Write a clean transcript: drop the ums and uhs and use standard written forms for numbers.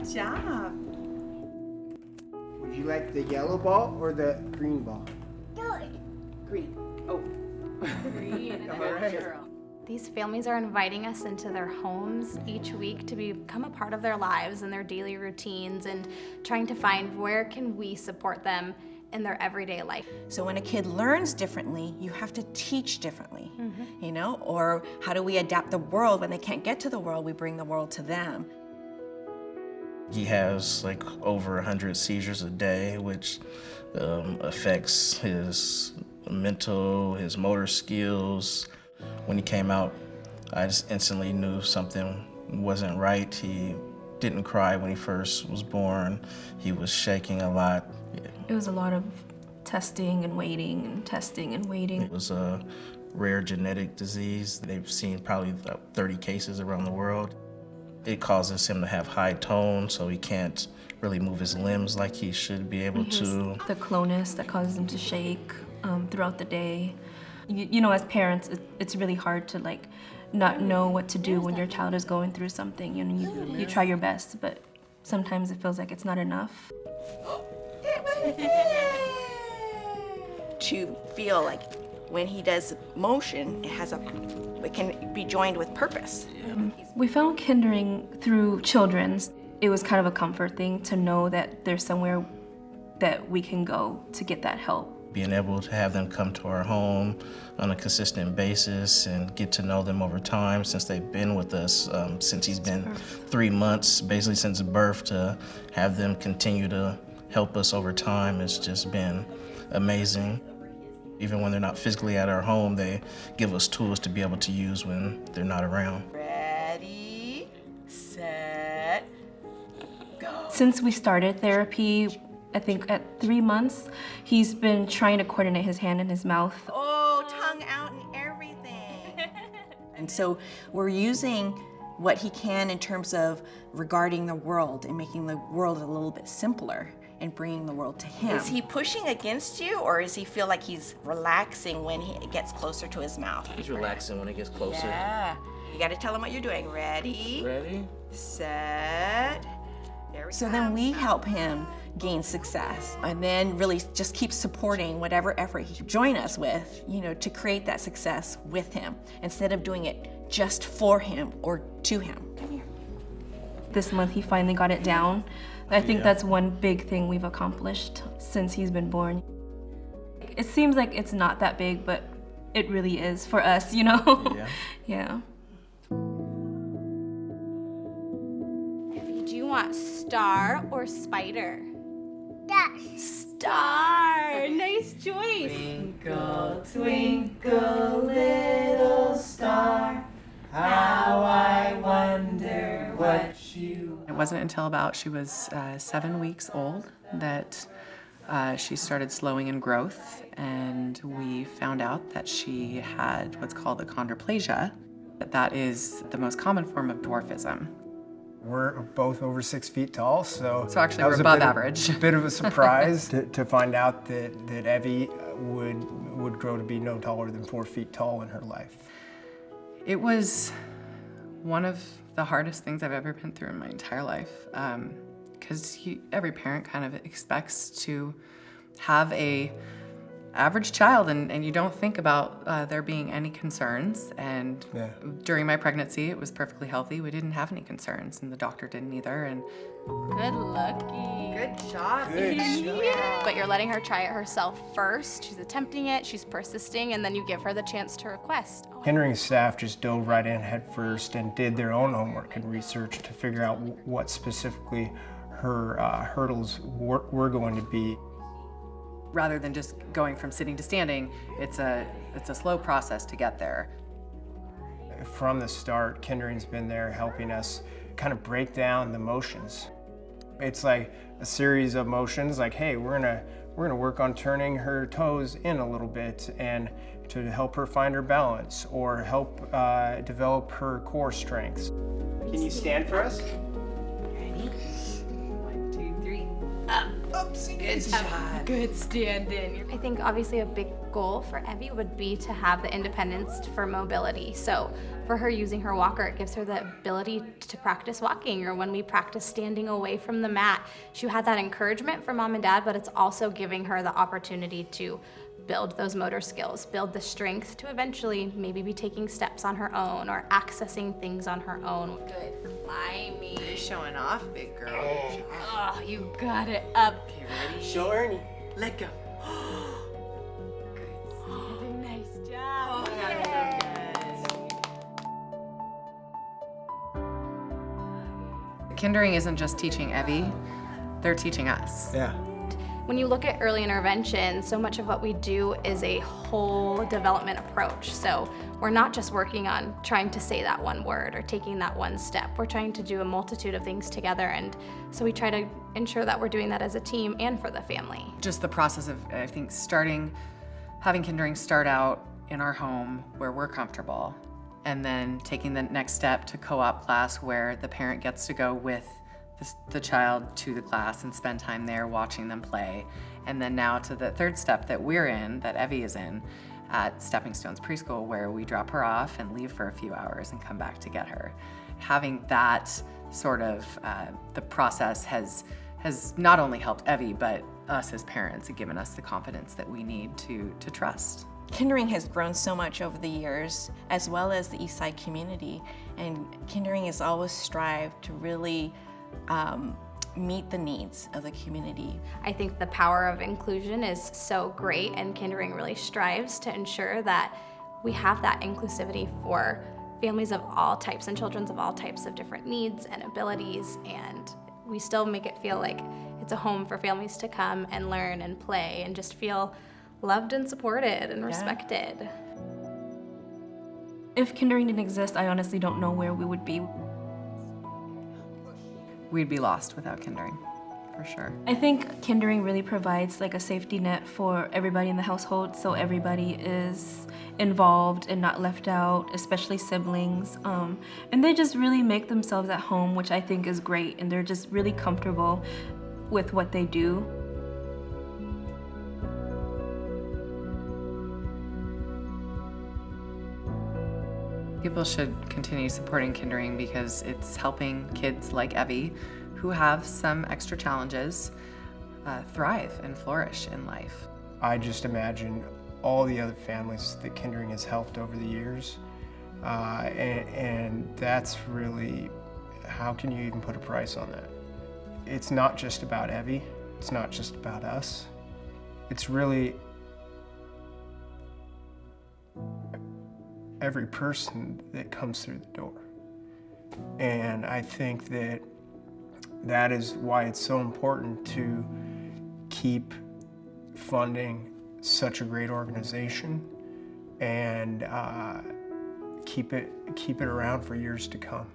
job. Would you like the yellow ball or the green ball? Green. Oh. Green. All right. These families are inviting us into their homes each week to become a part of their lives and their daily routines and trying to find where can we support them in their everyday life. So when a kid learns differently, you have to teach differently, you know? Or how do we adapt the world when they can't get to the world, we bring the world to them. He has like over 100 seizures a day, which affects his mental, his motor skills. When he came out, I just instantly knew something wasn't right. He didn't cry when he first was born. He was shaking a lot. It was a lot of testing and waiting and testing and waiting. It was a rare genetic disease. They've seen probably about 30 cases around the world. It causes him to have high tone, so he can't really move his limbs like he should be able to. The clonus that causes him to shake throughout the day. You know, as parents, it's really hard to like not know what to do when your child is going through something. You know, you try your best, but sometimes it feels like it's not enough. To feel like when he does motion, it can be joined with purpose. We found Kindering through Children's. It was kind of a comfort thing to know that there's somewhere that we can go to get that help. Being able to have them come to our home on a consistent basis and get to know them over time since they've been with us, since he's been 3 months, basically since birth, to have them continue to help us over time has just been amazing. Even when they're not physically at our home, they give us tools to be able to use when they're not around. Ready, set, go. Since we started therapy, I think at 3 months, he's been trying to coordinate his hand and his mouth. Oh, tongue out and everything. And so we're using what he can in terms of regarding the world and making the world a little bit simpler and bringing the world to him. Is he pushing against you, or does he feel like he's relaxing when he gets closer to his mouth? He's relaxing when it gets closer. Yeah. You gotta tell him what you're doing. Ready? Ready? Set. So then we help him gain success and then really just keep supporting whatever effort he can join us with, you know, to create that success with him instead of doing it just for him or to him. Come here. This month he finally got it down. I think that's one big thing we've accomplished since he's been born. It seems like it's not that big, but it really is for us, you know? Yeah. Do you want star or spider? Star. Nice choice. Twinkle, twinkle, little star, how I wonder what you It wasn't until about she was 7 weeks old that she started slowing in growth, and we found out that she had what's called achondroplasia. That is the most common form of dwarfism. We're both over 6 feet tall, so actually that we're was above a average. bit of a surprise to find out that Evie would grow to be no taller than 4 feet tall in her life. It was one of the hardest things I've ever been through in my entire life, because every parent kind of expects to have a average child, and you don't think about there being any concerns. And during my pregnancy, it was perfectly healthy. We didn't have any concerns, and the doctor didn't either. And Good looky. Good job. Good job. But you're letting her try it herself first. She's attempting it, she's persisting, and then you give her the chance to request. Kindering staff just dove right in head first and did their own homework and research to figure out what specifically her hurdles were going to be. rather than just going from sitting to standing, it's a slow process to get there. From the start, Kindering's been there helping us kind of break down the motions. It's like a series of motions, like, hey, we're gonna work on turning her toes in a little bit and to help her find her balance or help develop her core strengths. Can you stand for us? Ready? 1, 2, 3, up. Good stand-in. I think obviously a big goal for Evie would be to have the independence for mobility. So for her using her walker, it gives her the ability to practice walking, or when we practice standing away from the mat, she had that encouragement from mom and dad, but it's also giving her the opportunity to build those motor skills, build the strength to eventually maybe be taking steps on her own or accessing things on her own. Good, fly me. You're showing off, big girl. Oh, you got it up. Okay, ready? Show Ernie. Let go. Nice job. Kindering isn't just teaching Evie, they're teaching us. Yeah. When you look at early intervention, so much of what we do is a whole development approach. So we're not just working on trying to say that one word or taking that one step. We're trying to do a multitude of things together, and so we try to ensure that we're doing that as a team and for the family. Just the process of, I think, having Kindering start out in our home where we're comfortable, and then taking the next step to co-op class where the parent gets to go with the child to the class and spend time there watching them play. And then now to the third step that we're in, that Evie is in, at Stepping Stones Preschool, where we drop her off and leave for a few hours and come back to get her. Having that sort of, the process has not only helped Evie, but us as parents and given us the confidence that we need to trust. Kindering has grown so much over the years, as well as the Eastside community, and Kindering has always strived to really meet the needs of the community. I think the power of inclusion is so great, and Kindering really strives to ensure that we have that inclusivity for families of all types and children of all types of different needs and abilities, and we still make it feel like it's a home for families to come and learn and play and just feel loved and supported and respected. If Kindering didn't exist, I honestly don't know where we would be. We'd be lost without Kindering, for sure. I think Kindering really provides like a safety net for everybody in the household, so everybody is involved and not left out, especially siblings. And they just really make themselves at home, which I think is great, and they're just really comfortable with what they do. People should continue supporting Kindering because it's helping kids like Evie, who have some extra challenges, thrive and flourish in life. I just imagine all the other families that Kindering has helped over the years, and that's really, how can you even put a price on that? It's not just about Evie, it's not just about us, it's really every person that comes through the door. And I think that is why it's so important to keep funding such a great organization and keep it around for years to come.